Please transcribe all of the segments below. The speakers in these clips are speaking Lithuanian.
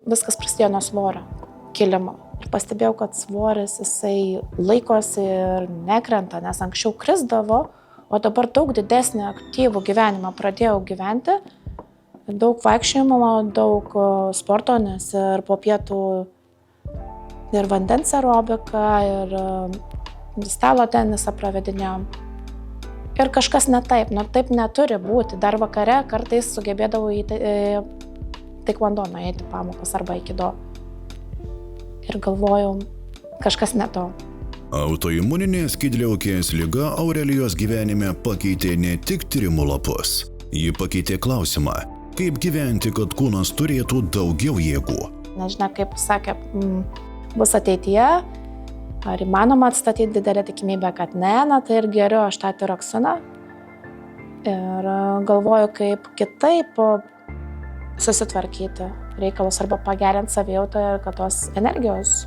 Viskas prasidėjo nuo svorio kilimo. Ir pastebėjau, kad svoris jisai laikosi ir nekrenta, nes anksčiau krisdavo, o dabar daug didesnį aktyvų gyvenimą pradėjau gyventi. Daug vaikščiojimo, daug sporto, nes ir po pietų ir vandens aerobika, ir stalo tenisą pravedinėjom. Ir kažkas ne taip, taip neturi būti. Dar vakare kartais sugebėdavau į taekwondo nueiti pamokas arba aikido. Ir galvojau, kažkas ne to. Autoimuninė skydliaukės liga Aurelijos gyvenime pakeitė ne tik tyrimų lapus. Ji pakeitė klausimą, kaip gyventi, kad kūnas turėtų daugiau jėgų. Nežinia, kaip sakė, bus ateityje, ar įmanoma atstatyti, didelė tikimybė, kad ne, tai ir geriu aš tą tiroksiną. Ir galvoju, kaip kitaip susitvarkyti reikalus arba pagerinti savijautą ir kad tos energijos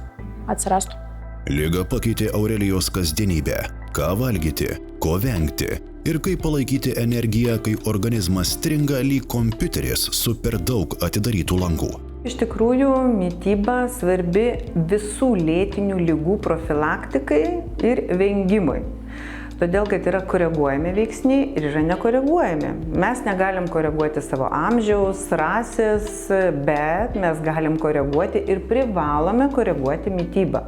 atsirastų. Liga pakeitė Aurelijos kasdienybę, ką valgyti, ko vengti ir kaip palaikyti energiją, kai organizmas stringa lyg kompiuteris su per daug atidarytų langų. Iš tikrųjų, mityba svarbi visų lėtinių ligų profilaktikai ir vengimui. Todėl, kad yra koreguojami veiksniai ir yra nekoreguojami. Mes negalim koreguoti savo amžiaus, rasės, bet mes galim koreguoti ir privalome koreguoti mitybą.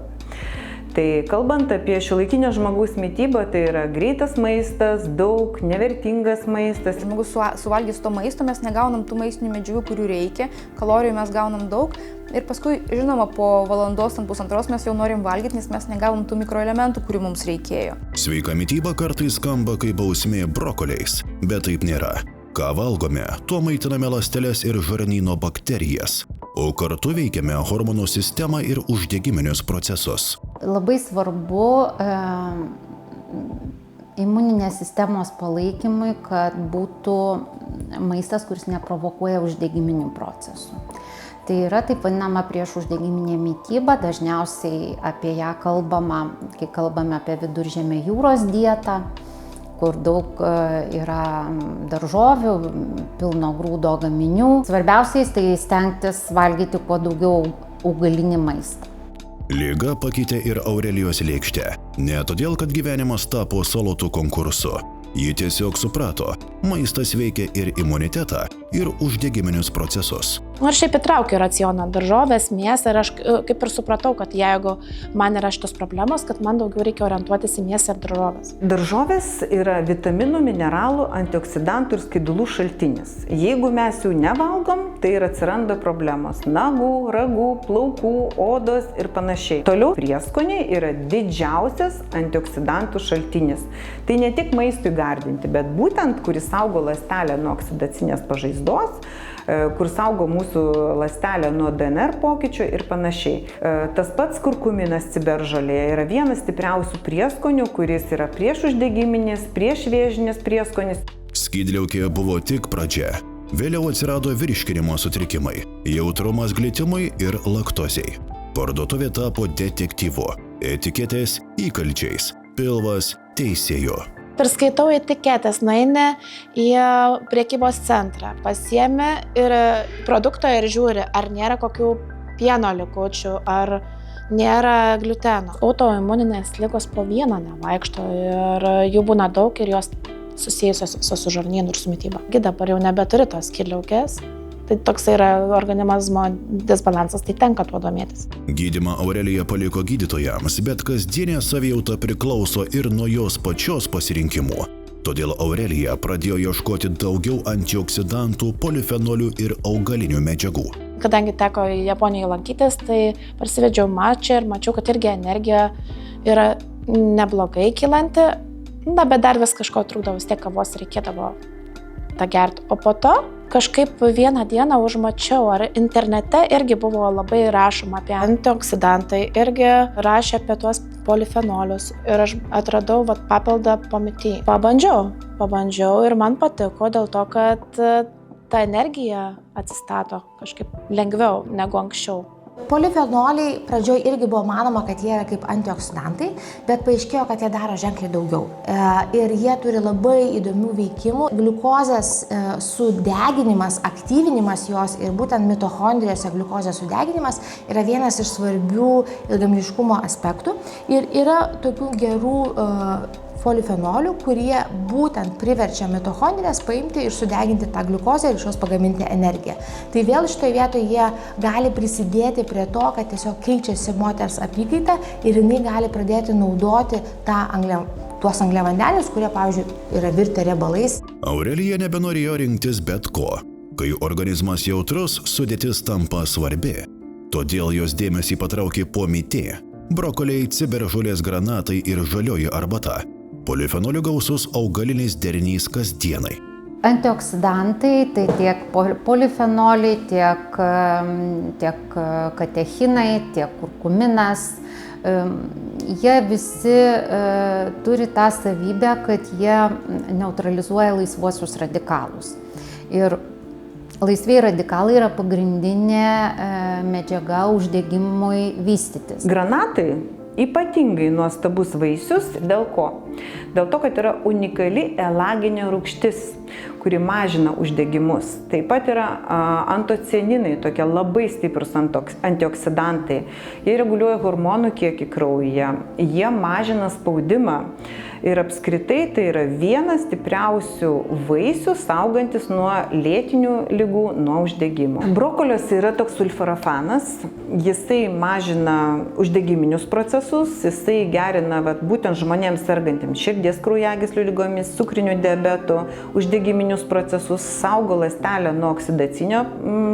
Tai kalbant apie šiuolaikinio žmogaus mitybą, tai yra greitas maistas, daug nevertingas maistas. Žmogus suvalgys to maisto, mes negaunam tų maistinių medžiagų, kurių reikia, kalorijų mes gaunam daug ir paskui, žinoma, po valandos, pusantros mes jau norim valgyti, nes mes negaunam tų mikroelementų, kurių mums reikėjo. Sveika mityba kartais skamba kaip bausmė brokoliais, bet taip nėra. Ką valgome, tuo maitiname ląsteles ir žarnyno bakterijas, o kartu veikiame hormonų sistemą ir uždegiminius procesus. Labai svarbu imuninės sistemos palaikymui, kad būtų maistas, kuris neprovokuoja uždegiminių procesų. Tai yra taip vadinama priešuždegiminė mityba, dažniausiai apie ją kalbama, kai kalbame apie Viduržemio jūros dietą, kur daug yra daržovių, pilno grūdo gaminių. Svarbiausiais tai stengtis valgyti kuo daugiau augalinį maistą. Liga pakeitė ir Aurelijos lėkštę. Ne todėl, kad gyvenimas tapo salotų konkursu. Ji tiesiog suprato, maistas veikia ir imunitetą, ir uždegiminius procesus. Ir šiaip įtraukiu į racioną daržovės, mėsą ir aš kaip ir supratau, kad jeigu man yra šitos problemos, kad man daugiau reikia orientuotis į mėsą ir daržovės. Daržovės yra vitaminų, mineralų, antioksidantų ir skaidulų šaltinis. Jeigu mes jų nevalgom, tai ir atsiranda problemos nagų, ragų, plaukų, odos ir panašiai. Toliau prieskoniai yra didžiausias antioksidantų šaltinis. Tai ne tik maistui gardinti, bet būtent, kuris saugo ląstelę nuo oksidacinės pažaizdos, kur saugo mūsų ląstelę nuo DNR pokyčių ir panašiai. Tas pats kurkuminas ciberžolėje yra vienas stipriausių prieskonių, kuris yra priešuždegiminis, priešvėžinis prieskonis. Skydliaukė buvo tik pradžia. Vėliau atsirado virškinimo sutrikimai, jautrumas glitimui ir laktozei. Parduotuvė tapo detektyvu, etiketės įkalčiais, pilvas teisėju. Ir skaitau etiketės, nueini į prekybos centrą, pasiemi ir produktą ir žiūri, ar nėra kokių pieno likučių, ar nėra gliuteno. Autoimuninės ligos po vieną nevaikšto ir jų būna daug ir jos susijusios su žarnynu ir su mityba. Dabar jau nebeturi tos skydliaukės. Tai toks yra organizmo disbalansas, tai tenka tuo domėtis. Gydymą Aurelija paliko gydytojams, bet kasdienė savijauta priklauso ir nuo jos pačios pasirinkimų. Todėl Aurelija pradėjo ieškoti daugiau antioksidantų, polifenolių ir augalinių medžiagų. Kadangi teko į Japoniją lankytis, tai parsivedžiau mačą ir mačiau, kad irgi energija yra neblogai kylanti, bet dar vis kažko trūkdavo, vis tiek kavos reikėdavo tą gerti. O po to kažkaip vieną dieną užmačiau, ar internete irgi buvo labai rašoma apie antioksidantai, irgi rašė apie tuos polifenolius ir aš atradau papildą po mitybą. Pabandžiau ir man patiko dėl to, kad ta energija atsistato kažkaip lengviau negu anksčiau. Polifenoliai pradžioje irgi buvo manoma, kad jie yra kaip antioksidantai, bet paaiškėjo, kad jie daro ženkliai daugiau. Ir jie turi labai įdomių veikimų. Gliukozės sudeginimas, aktyvinimas jos ir būtent mitochondrijose gliukozės sudeginimas yra vienas iš svarbių ilgaamžiškumo aspektų. Ir yra tokių gerų polifenolių, kurie būtent priverčia mitochondrijas paimti ir sudeginti tą gliukozę ir iš jos pagaminti energiją. Tai vėl šitoje vietoje jie gali prisidėti prie to, kad tiesiog keičiasi moters apykaita ir jinai gali pradėti naudoti tuos angliavandenius, kurie, pavyzdžiui, yra virtę riebalais. Aurelija nebenorėjo rinktis bet ko. Kai organizmas jautrus, sudėtis tampa svarbi. Todėl jos dėmesį patraukė pomitė, brokoliai, ciberžolės granatai ir žalioji arbata. Polifenolių gausus augalinis derinys kasdienai. Antioksidantai tai tiek polifenoliai, tiek katechinai, tiek kurkuminas. Jie visi turi tą savybę, kad jie neutralizuoja laisvuosius radikalus. Ir laisvieji radikalai yra pagrindinė medžiaga uždegimui vystytis. Granatai ypatingai nuostabus vaisius. Dėl ko? Dėl to, kad yra unikali elaginė rūgštis, kuri mažina uždegimus. Taip pat yra antocianinai, tokie labai stiprus antioksidantai. Jie reguliuoja hormonų kiekį kraujyje, jie mažina spaudimą. Ir apskritai tai yra vienas stipriausių vaisių saugantis nuo lėtinių ligų, nuo uždegimų. Brokoliuose yra toks sulforafanas, jisai mažina uždegiminius procesus, jisai gerina būtent žmonėms sergantiems širdies kraujagyslių ligomis, cukriniu diabetu, uždegiminius procesus, saugo ląstelę nuo oksidacinio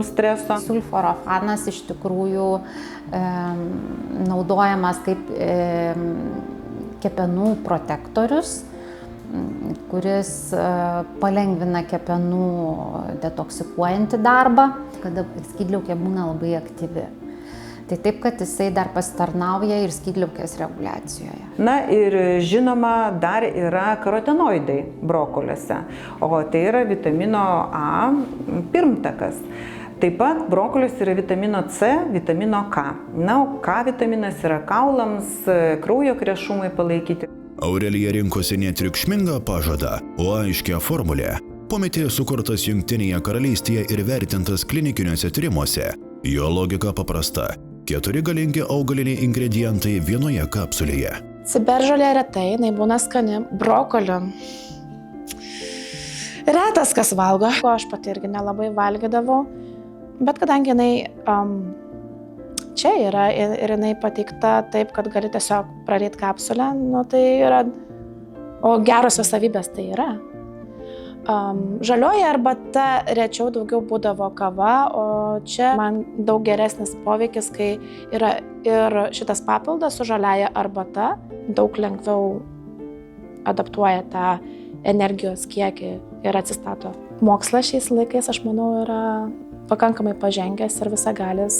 streso. Sulforafanas iš tikrųjų naudojamas kaip kepenų protektorius, kuris palengvina kepenų detoksikuojantį darbą, kada skydliaukė būna labai aktyvi. Tai taip, kad jisai dar pasitarnauja ir skydliaukės reguliacijoje. Na ir žinoma, dar yra karotenoidai brokoliuose, o tai yra vitamino A pirmtakas. Taip pat brokoliuose yra vitamino C, vitamino K. Na, o K vitaminas yra kaulams, kraujo krešumui palaikyti. Aurelija rinkosi ne triukšmingą pažadą, o aiškią formulę. Pomitė sukurtas Jungtinėje karalystėje ir vertintas klinikiniuose tyrimuose. Jo logika paprasta. 4 galingi augaliniai ingredientai vienoje kapsulėje. Ciberžolė retai, jinai būna skani, brokolių. Retas kas valgo, ko aš pati irgi nelabai valgydavau. Bet kadangi jinai čia yra ir jinai pateikta taip, kad gali tiesiog pradėti kapsulę, tai yra, o gerosios savybės tai yra. Žalioji arbata rečiau daugiau būdavo kava, o čia man daug geresnis poveikis, kai yra ir šitas papildas su žaliaja arbata, daug lengviau adaptuoja tą energijos kiekį ir atsistato. Mokslas šiais laikais, aš manau, yra pakankamai pažengęs ir visagalis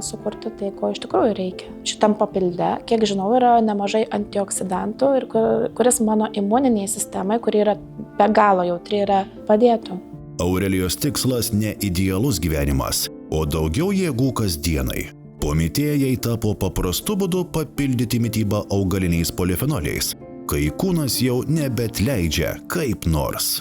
sukurti tai, ko iš tikrųjų reikia. Šitam papilde, kiek žinau, yra nemažai antioksidantų, ir kuris mano imuniniai sistemai, kuri yra be galo jautri, yra padėtų. Aurelijos tikslas ne idealus gyvenimas, o daugiau jėgų kasdienai. Pomitėjai tapo paprastu būdu papildyti mitybą augaliniais polifenoliais, kai kūnas jau nebetleidžia kaip nors.